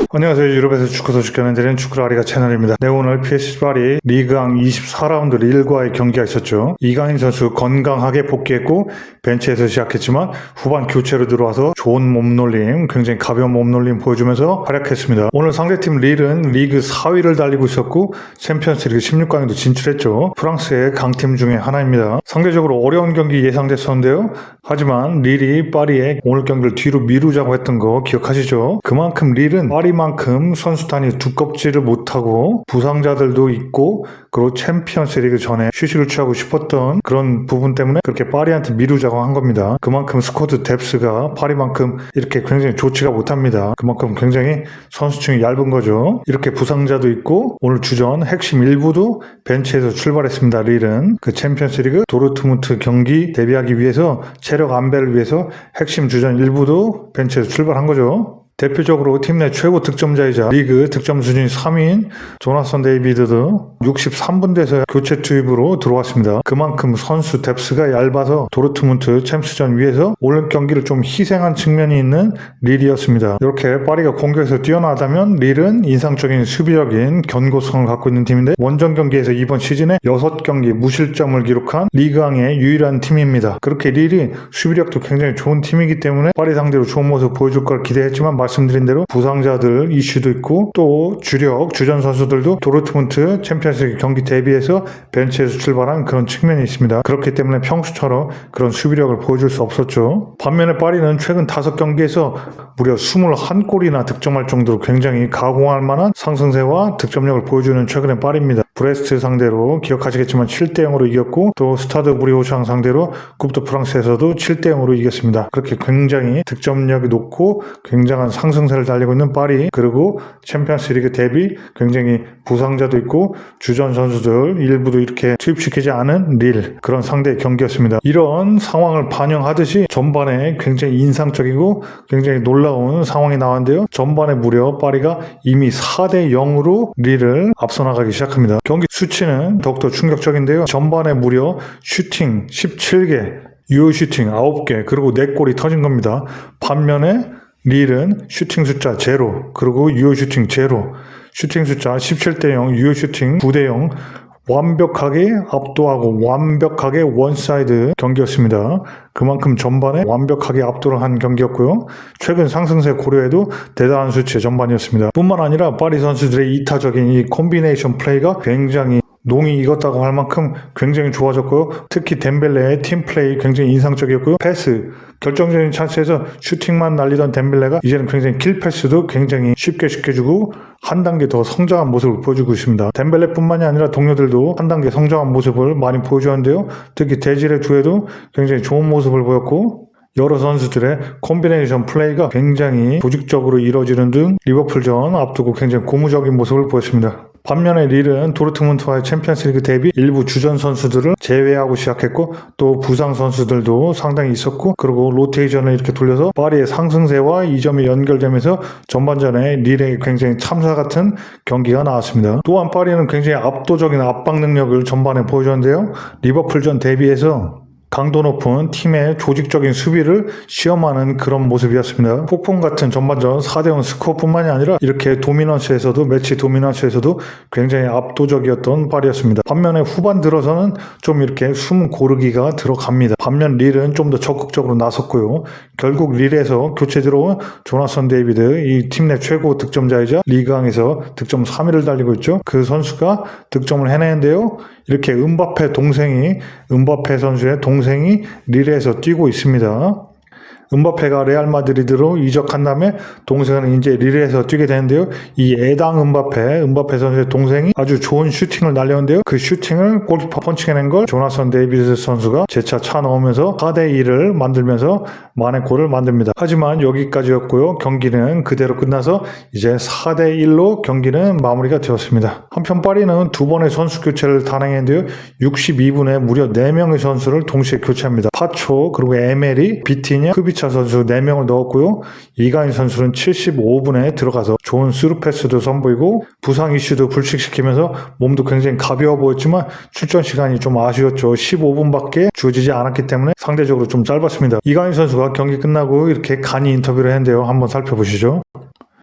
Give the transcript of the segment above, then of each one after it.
안녕하세요. 유럽에서 축구 소식 전해드리는 축구라리가 채널입니다. 네, 오늘 PSG 파리 리그왕 24라운드 릴과의 경기가 있었죠. 이강인 선수 건강하게 복귀했고 벤치에서 시작했지만 후반 교체로 들어와서 좋은 몸놀림, 굉장히 가벼운 몸놀림 보여주면서 활약했습니다. 오늘 상대팀 릴은 리그 4위를 달리고 있었고 챔피언스리그 16강에도 진출했죠. 프랑스의 강팀 중에 하나입니다. 상대적으로 어려운 경기 예상됐었는데요. 하지만 릴이 파리의 오늘 경기를 뒤로 미루자고 했던 거 기억하시죠? 그만큼 릴은 파리만큼 선수단이 두껍지를 못하고 부상자들도 있고 그리고 챔피언스리그 전에 휴식을 취하고 싶었던 그런 부분 때문에 그렇게 파리한테 미루자고 한 겁니다. 그만큼 스쿼드 뎁스가 파리만큼 이렇게 굉장히 좋지가 못합니다. 그만큼 굉장히 선수층이 얇은 거죠. 이렇게 부상자도 있고 오늘 주전 핵심 일부도 벤치에서 출발했습니다. 릴은 그 챔피언스리그 도르트문트 경기 대비하기 위해서 체력 안배를 위해서 핵심 주전 일부도 벤치에서 출발한 거죠. 대표적으로 팀 내 최고 득점자이자 리그 득점 순위 3위인 조나선 데이비드도 63분 돼서 교체 투입으로 들어왔습니다. 그만큼 선수 뎁스가 얇아서 도르트문트 챔스전 위에서 오늘 경기를 좀 희생한 측면이 있는 릴이었습니다. 이렇게 파리가 공격에서 뛰어나다면 릴은 인상적인 수비적인 견고성을 갖고 있는 팀인데 원정 경기에서 이번 시즌에 6경기 무실점을 기록한 리그왕의 유일한 팀입니다. 그렇게 릴이 수비력도 굉장히 좋은 팀이기 때문에 파리 상대로 좋은 모습 보여줄 걸 기대했지만 말씀드린 대로 부상자들 이슈도 있고 또 주전 선수들도 도르트문트 챔피언스리그 경기 대비해서 벤치에서 출발한 그런 측면이 있습니다. 그렇기 때문에 평소처럼 그런 수비력을 보여줄 수 없었죠. 반면에 파리는 최근 5경기에서 무려 21골이나 득점할 정도로 굉장히 가공할 만한 상승세와 득점력을 보여주는 최근의 파리입니다. 브레스트 상대로 기억하시겠지만 7대0으로 이겼고 또 스타드 브리오샹 상대로 쿠프 드 프랑스에서도 7대0으로 이겼습니다. 그렇게 굉장히 득점력이 높고 굉장한 상승세를 달리고 있는 파리, 그리고 챔피언스리그 대비 굉장히 부상자도 있고 주전 선수들 일부도 이렇게 투입시키지 않은 릴, 그런 상대의 경기였습니다. 이런 상황을 반영하듯이 전반에 굉장히 인상적이고 굉장히 놀라운 상황이 나왔는데요. 전반에 무려 파리가 이미 4대0으로 릴을 앞서 나가기 시작합니다. 경기 수치는 더욱더 충격적인데요. 전반에 무려 슈팅 17개, 유효 슈팅 9개, 그리고 4골이 터진 겁니다. 반면에 릴은 슈팅 숫자 0, 그리고 유효 슈팅 0, 슈팅 숫자 17대0, 유효 슈팅 9대0, 완벽하게 압도하고 완벽하게 원사이드 경기였습니다. 그만큼 전반에 완벽하게 압도를 한 경기였고요. 최근 상승세 고려해도 대단한 수치의 전반이었습니다. 뿐만 아니라 파리 선수들의 이타적인 이 콤비네이션 플레이가 굉장히 농이 익었다고 할 만큼 굉장히 좋아졌고요. 특히 덴벨레의 팀 플레이 굉장히 인상적이었고요. 패스, 결정적인 찬스에서 슈팅만 날리던 덴벨레가 이제는 굉장히 킬 패스도 굉장히 쉽게 주고 한 단계 더 성장한 모습을 보여주고 있습니다. 덴벨레뿐만이 아니라 동료들도 한 단계 성장한 모습을 많이 보여주었는데요. 특히 데지레 두에도 굉장히 좋은 모습을 보였고 여러 선수들의 콤비네이션 플레이가 굉장히 조직적으로 이루어지는 등 리버풀전 앞두고 굉장히 고무적인 모습을 보였습니다. 반면에 릴은 도르트문트와의 챔피언스리그 대비 일부 주전 선수들을 제외하고 시작했고 또 부상 선수들도 상당히 있었고 그리고 로테이션을 이렇게 돌려서 파리의 상승세와 이 점이 연결되면서 전반전에 릴의 굉장히 참사 같은 경기가 나왔습니다. 또한 파리는 굉장히 압도적인 압박 능력을 전반에 보여줬는데요. 리버풀전 대비해서 강도 높은 팀의 조직적인 수비를 시험하는 그런 모습이었습니다. 폭풍 같은 전반전 4대0 스코어뿐만이 아니라 이렇게 도미넌스에서도 매치 도미넌스에서도 굉장히 압도적이었던 파리였습니다. 반면에 후반 들어서는 좀 이렇게 숨 고르기가 들어갑니다. 반면 릴은 좀 더 적극적으로 나섰고요. 결국 릴에서 교체 들어온 조나선 데이비드, 이 팀 내 최고 득점자이자 리그왕에서 득점 3위를 달리고 있죠. 그 선수가 득점을 해내는데요. 이렇게 음바페 선수의 동생이 릴에서 뛰고 있습니다. 음바페가 레알 마드리드로 이적한 다음에 동생은 이제 릴에서 뛰게 되는데요. 이 애당 음바페 선수의 동생이 아주 좋은 슈팅을 날렸는데요. 그 슈팅을 골키퍼 펀칭해낸 걸 조나선 데이비드 선수가 재차 차 넣으면서 4대2를 만들면서 만회골을 만듭니다. 하지만 여기까지였고요. 경기는 그대로 끝나서 이제 4대1로 경기는 마무리가 되었습니다. 한편 파리는 두 번의 선수 교체를 단행했는데요. 62분에 무려 4명의 선수를 동시에 교체합니다. 파초, 그리고 에메리, 비티냐, 크비차 선수 4명을 넣었고요. 이강인 선수는 75분에 들어가서 좋은 스루 패스도 선보이고 부상 이슈도 불식시키면서 몸도 굉장히 가벼워 보였지만 출전 시간이 좀 아쉬웠죠. 15분밖에 주어지지 않았기 때문에 상대적으로 좀 짧았습니다. 이강인 선수가 경기 끝나고 이렇게 간이 인터뷰를 했는데요. 한번 살펴보시죠.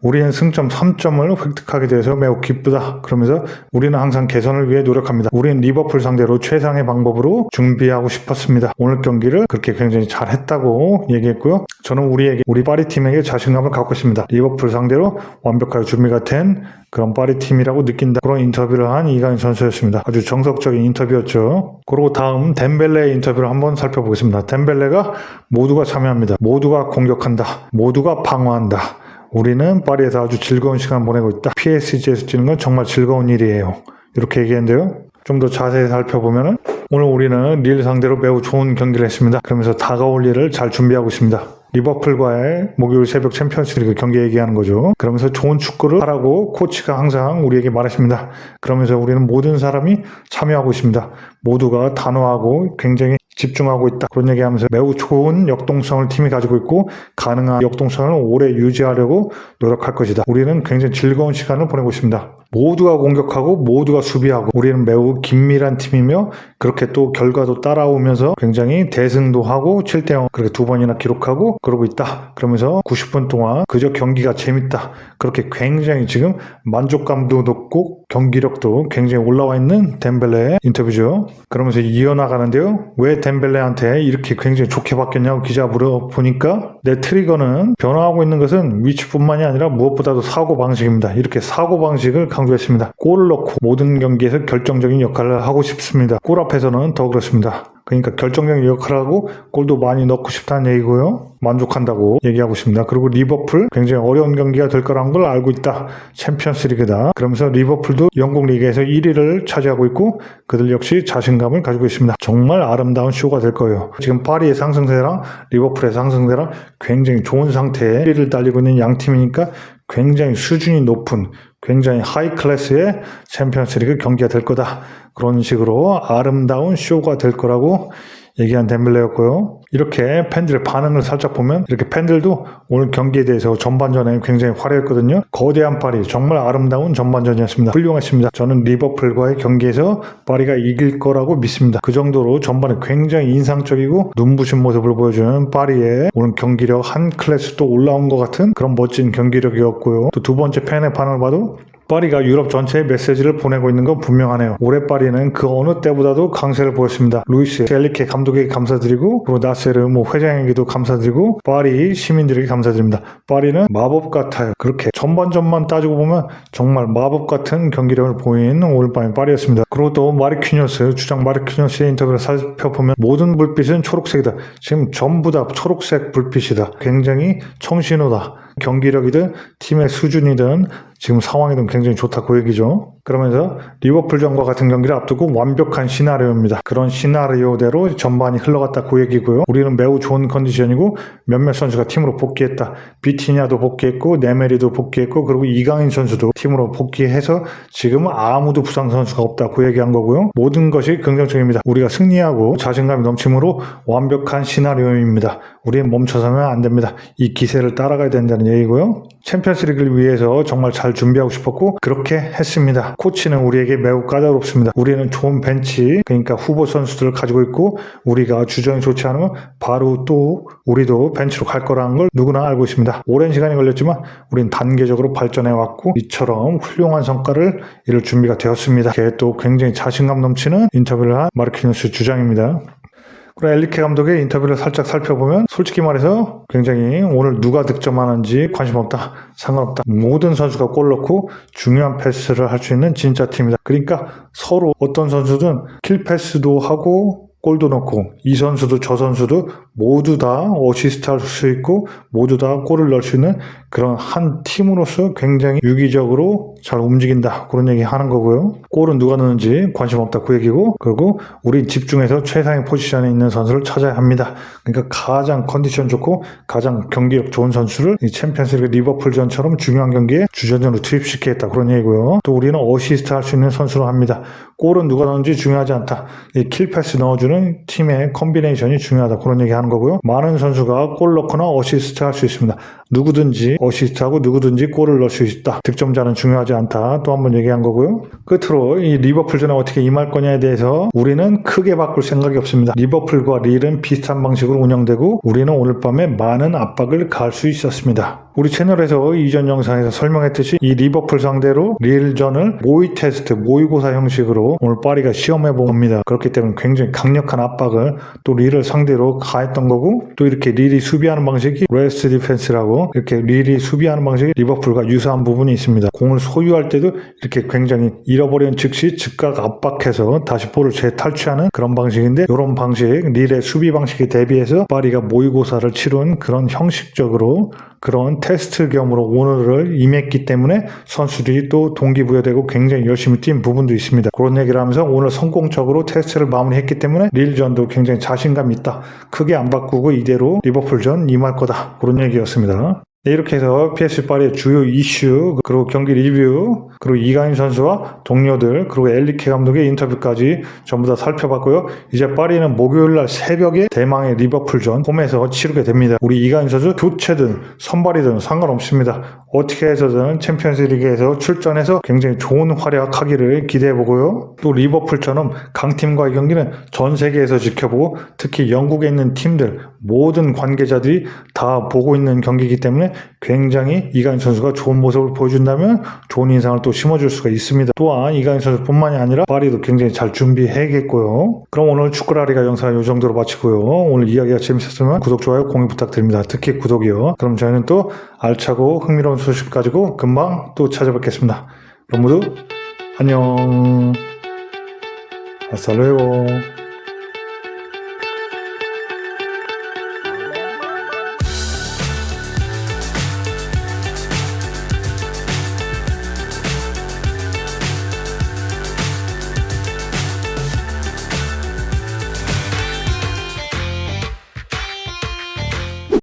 우리는 승점 3점을 획득하게 돼서 매우 기쁘다. 그러면서 우리는 항상 개선을 위해 노력합니다. 우리는 리버풀 상대로 최상의 방법으로 준비하고 싶었습니다. 오늘 경기를 그렇게 굉장히 잘했다고 얘기했고요. 저는 우리 파리 팀에게 자신감을 갖고 있습니다. 리버풀 상대로 완벽하게 준비가 된 그런 파리 팀이라고 느낀다. 그런 인터뷰를 한 이강인 선수였습니다. 아주 정석적인 인터뷰였죠. 그리고 다음 덴벨레의 인터뷰를 한번 살펴보겠습니다. 덴벨레가 모두가 참여합니다. 모두가 공격한다. 모두가 방어한다. 우리는 파리에서 아주 즐거운 시간 보내고 있다. PSG에서 뛰는 건 정말 즐거운 일이에요. 이렇게 얘기했는데요. 좀 더 자세히 살펴보면은 오늘 우리는 릴 상대로 매우 좋은 경기를 했습니다. 그러면서 다가올 일을 잘 준비하고 있습니다. 리버풀과의 목요일 새벽 챔피언스리그 경기 얘기하는 거죠. 그러면서 좋은 축구를 하라고 코치가 항상 우리에게 말했습니다. 그러면서 우리는 모든 사람이 참여하고 있습니다. 모두가 단호하고 굉장히 집중하고 있다. 그런 얘기하면서 매우 좋은 역동성을 팀이 가지고 있고 가능한 역동성을 오래 유지하려고 노력할 것이다. 우리는 굉장히 즐거운 시간을 보내고 있습니다. 모두가 공격하고 모두가 수비하고 우리는 매우 긴밀한 팀이며 그렇게 또 결과도 따라오면서 굉장히 대승도 하고 7대0 그렇게 2번이나 기록하고 그러고 있다. 그러면서 90분 동안 그저 경기가 재밌다. 그렇게 굉장히 지금 만족감도 높고 경기력도 굉장히 올라와 있는 덴벨레의 인터뷰죠. 그러면서 이어나가는데요. 왜 덴벨레한테 이렇게 굉장히 좋게 바뀌었냐고 기자 물어보니까 내 트리거는 변화하고 있는 것은 위치뿐만이 아니라 무엇보다도 사고방식입니다. 이렇게 사고방식을 강조했습니다. 골을 넣고 모든 경기에서 결정적인 역할을 하고 싶습니다. 골 앞에서는 더 그렇습니다. 그러니까 결정적인 역할을 하고 골도 많이 넣고 싶다는 얘기고요. 만족한다고 얘기하고 있습니다. 그리고 리버풀 굉장히 어려운 경기가 될 거라는 걸 알고 있다. 챔피언스 리그다. 그러면서 리버풀도 영국 리그에서 1위를 차지하고 있고 그들 역시 자신감을 가지고 있습니다. 정말 아름다운 쇼가 될 거예요. 지금 파리의 상승세랑 리버풀의 상승세랑 굉장히 좋은 상태에 1위를 달리고 있는 양 팀이니까 굉장히 수준이 높은 굉장히 하이 클래스의 챔피언스 리그 경기가 될 거다. 그런 식으로 아름다운 쇼가 될 거라고 얘기한 덴벨레였고요. 이렇게 팬들의 반응을 살짝 보면 이렇게 팬들도 오늘 경기에 대해서 전반전에 굉장히 화려했거든요. 거대한 파리 정말 아름다운 전반전이었습니다. 훌륭했습니다. 저는 리버풀과의 경기에서 파리가 이길 거라고 믿습니다. 그 정도로 전반에 굉장히 인상적이고 눈부신 모습을 보여주는 파리의 오늘 경기력 한 클래스 또 올라온 것 같은 그런 멋진 경기력이었고요. 또 두 번째 팬의 반응을 봐도 파리가 유럽 전체에 메시지를 보내고 있는 건 분명하네요. 올해 파리는 그 어느 때보다도 강세를 보였습니다. 루이스 엘리케 감독에게 감사드리고 그리고 나세르 회장에게도 감사드리고 파리 시민들에게 감사드립니다. 파리는 마법 같아요. 그렇게 전반전만 따지고 보면 정말 마법 같은 경기력을 보이는 오늘 밤의 파리였습니다. 그리고 또 마르키뉴스 주장 마르키뉴스의 인터뷰를 살펴보면 모든 불빛은 초록색이다. 지금 전부 다 초록색 불빛이다. 굉장히 청신호다. 경기력이든 팀의 수준이든 지금 상황이든 굉장히 좋다 그 얘기죠. 그러면서 리버풀전과 같은 경기를 앞두고 완벽한 시나리오입니다. 그런 시나리오대로 전반이 흘러갔다 그 얘기고요. 우리는 매우 좋은 컨디션이고 몇몇 선수가 팀으로 복귀했다. 비티냐도 복귀했고 네메리도 복귀했고 그리고 이강인 선수도 팀으로 복귀해서 지금 아무도 부상 선수가 없다 그 얘기한 거고요. 모든 것이 긍정적입니다. 우리가 승리하고 자신감이 넘침으로 완벽한 시나리오입니다. 우리는 멈춰서면 안 됩니다. 이 기세를 따라가야 된다는 얘기고요. 챔피언스 리그를 위해서 정말 잘 준비하고 싶었고 그렇게 했습니다. 코치는 우리에게 매우 까다롭습니다. 우리는 좋은 벤치 그러니까 후보 선수들을 가지고 있고 우리가 주전이 좋지 않으면 바로 또 우리도 벤치로 갈 거라는 걸 누구나 알고 있습니다. 오랜 시간이 걸렸지만 우린 단계적으로 발전해 왔고 이처럼 훌륭한 성과를 이룰 준비가 되었습니다. 이렇게 또 굉장히 자신감 넘치는 인터뷰를 한 마르키뉴스 주장입니다. 그리고 엘리케 감독의 인터뷰를 살짝 살펴보면 솔직히 말해서 굉장히 오늘 누가 득점하는지 관심 없다. 상관없다. 모든 선수가 골 넣고 중요한 패스를 할 수 있는 진짜 팀이다. 그러니까 서로 어떤 선수든 킬 패스도 하고 골도 넣고 이 선수도 저 선수도 모두 다 어시스트 할 수 있고 모두 다 골을 넣을 수 있는 그런 한 팀으로서 굉장히 유기적으로 잘 움직인다 그런 얘기 하는 거고요. 골은 누가 넣는지 관심 없다 그 얘기고 그리고 우리 집중해서 최상의 포지션에 있는 선수를 찾아야 합니다. 그러니까 가장 컨디션 좋고 가장 경기력 좋은 선수를 이 챔피언스리그 리버풀전처럼 중요한 경기에 주전으로 투입시키겠다 그런 얘기고요. 또 우리는 어시스트 할 수 있는 선수로 합니다. 골은 누가 넣는지 중요하지 않다. 이 킬패스 넣어주는 팀의 콤비네이션이 중요하다 그런 얘기 하는 거고요. 많은 선수가 골 넣거나 어시스트 할 수 있습니다. 누구든지 어시스트하고 누구든지 골을 넣을 수 있다. 득점자는 중요하지 않다. 또 한 번 얘기한 거고요. 끝으로 이 리버풀전에 어떻게 임할 거냐에 대해서 우리는 크게 바꿀 생각이 없습니다. 리버풀과 릴은 비슷한 방식으로 운영되고 우리는 오늘 밤에 많은 압박을 가할 수 있었습니다. 우리 채널에서 이전 영상에서 설명했듯이 이 리버풀 상대로 릴전을 모의 테스트, 모의고사 형식으로 오늘 파리가 시험해 봅니다. 그렇기 때문에 굉장히 강력한 압박을 또 릴을 상대로 가했던 거고, 또 이렇게 릴이 수비하는 방식이 레스트 디펜스라고 이렇게 릴이 수비하는 방식이 리버풀과 유사한 부분이 있습니다. 공을 소유할 때도 이렇게 굉장히 잃어버린 즉시 즉각 압박해서 다시 볼을 재탈취하는 그런 방식인데, 이런 방식 릴의 수비 방식에 대비해서 파리가 모의고사를 치룬 그런 형식적으로 그런 테스트 겸으로 오늘을 임했기 때문에 선수들이 또 동기부여되고 굉장히 열심히 뛴 부분도 있습니다. 그런 얘기를 하면서 오늘 성공적으로 테스트를 마무리했기 때문에 릴전도 굉장히 자신감 있다. 크게 안 바꾸고 이대로 리버풀전 임할 거다. 그런 얘기였습니다. 네, 이렇게 해서 PSG 파리의 주요 이슈, 그리고 경기 리뷰, 그리고 이강인 선수와 동료들, 그리고 엘리케 감독의 인터뷰까지 전부 다 살펴봤고요. 이제 파리는 목요일날 새벽에 대망의 리버풀전 홈에서 치르게 됩니다. 우리 이강인 선수 교체든 선발이든 상관없습니다. 어떻게 해서든 챔피언스 리그에서 출전해서 굉장히 좋은 활약하기를 기대해보고요. 또 리버풀처럼 강팀과의 경기는 전 세계에서 지켜보고 특히 영국에 있는 팀들, 모든 관계자들이 다 보고 있는 경기이기 때문에 굉장히 이강인 선수가 좋은 모습을 보여준다면 좋은 인상을 또 심어줄 수가 있습니다. 또한 이강인 선수뿐만이 아니라 파리도 굉장히 잘 준비해야겠고요. 그럼 오늘 축구라리가 영상은 이 정도로 마치고요. 오늘 이야기가 재밌었으면 구독, 좋아요, 공유 부탁드립니다. 특히 구독이요. 그럼 저희는 또 알차고 흥미로운 소식 가지고 금방 또 찾아뵙겠습니다. 그럼 모두 안녕. 아스탈루에고.